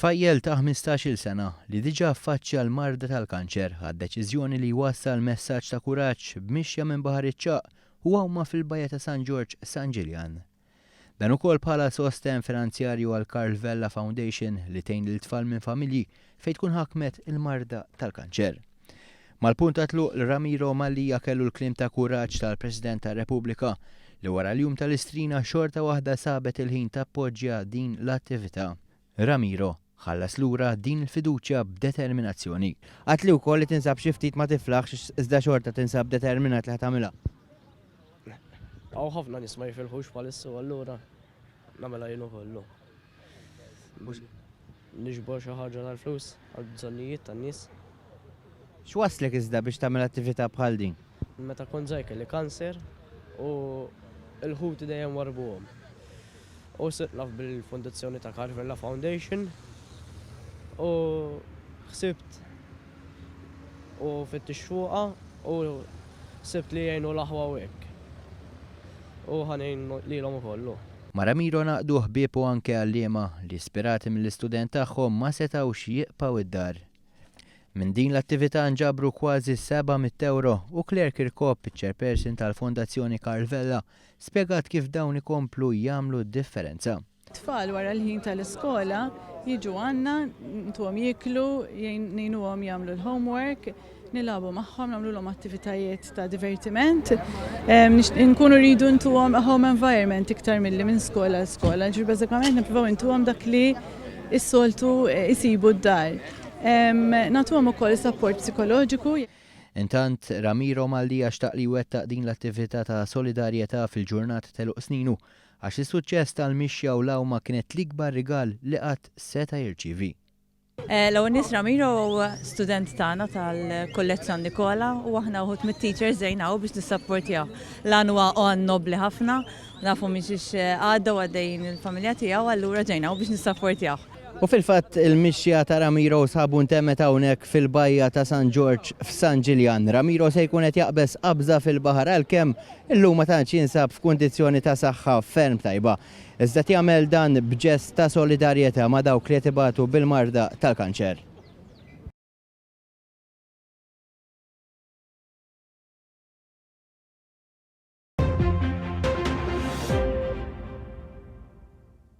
Tfajjel ta' 15-il sena li diġà affaċċja l-marda tal-kanċer ħad deċiżjoni li jwassal messaġġ ta' kuraġġ b'mixja minn baħar iċ-Ċaq u huma fil-bajja ta' San George San Ġiljan. Dan ukoll bħala sosten finanzjarju għal Karl Vella Foundation li tgħin lil-tfal minn familji fejn tkun ħakmet il-marda tal-kanċer. Mal-punt ta' tluq Ramiro Mallija kellu l-kliem ta' kuraġġ tal-President tar-Repubblika li wara l-jum tal-istrina xorta waħda sabet il-ħin tappoġġja din l-attività. Ramiro ħallas lura din il-fiduċja b'determinazzjoni. Għatli wkoll li tinsab xi ftit ma tiflaħx iżda xorta tinsab determinat li ħatamilha. Ħafna nies ma jifilħux bħalissa u allura nagħmilha jien ukoll. Niġbor xi ħaġa tal-flus għall-bżonnijiet tan-nies. X'waslek iżda biex tagħmel attività bħal din? Meta kont żgħir kelli kanser u l-ħuti dejjem warbuhom. U sirt naf bil-fondazzjoni ta' Karl Vella Foundation u ħsibt u fit-tixfuqa u sibt li jgħinu l-aħwa u hekk. U ħanejn lilhom ukoll. Ma' Ramiro naqdu ħbieb u anke għalliema li ispirati mill-istudent tagħhom ma setgħux jibqgħu id-dar. Minn din l-attività nġabru kważi 700 euro u Claire Kirkop, chairperson tal-Fondazzjoni Karl Vella, spjegat kif dawn ikomplu jagħmlu d-differenza. Tfal wara l-ħin tal-iskola jiġu għandna, ntuhom jiklu, ngħinuhom jagħmlu l-homework, nilagħbu magħhom, nagħmluhom attivitajiet ta' divertiment. Nkunu rridu ntuhom home environment iktar milli minn skola l skola. Ġifieri bażikament nippruvaw intuhom dak li s-soltu isibu d-dar. Nagħtuhom ukoll support psikoloġiku. Intant Ramiro Mallija xtaq li jwettaq din l-attività ta' solidarjetà fil-ġurnata teluq sninu għax is-suċċess tal-mixja u l-awma kienet l-ikbar rigal li qatt seta' jirċievi. L-ewwel nies Ramiro huwa student tagħna tal-Kollett San Nikola u aħna wħud mit-teachers żejnaw biex nissapportjaw. Lan huwa għan nobli ħafna, nafu mhix għadda u għaddejjin il-familja tiegħu allura ġejnaw biex nissapportjaw. U fil-fatt il-mixja ta' Ramiro sabu ntemmet hawnhekk fil-bajja ta' San George f'San Ġiljan. Ramiro se jkun qed jaqbeż qabża fil-baħar għalkemm illum ma tantx jinsab f'kundizzjoni ta' saħħa ferm tajba. Iżda jagħmel dan b'ġest ta' solidarjetà ma' dawk li qed ibatu bil-marda tal-kanċer.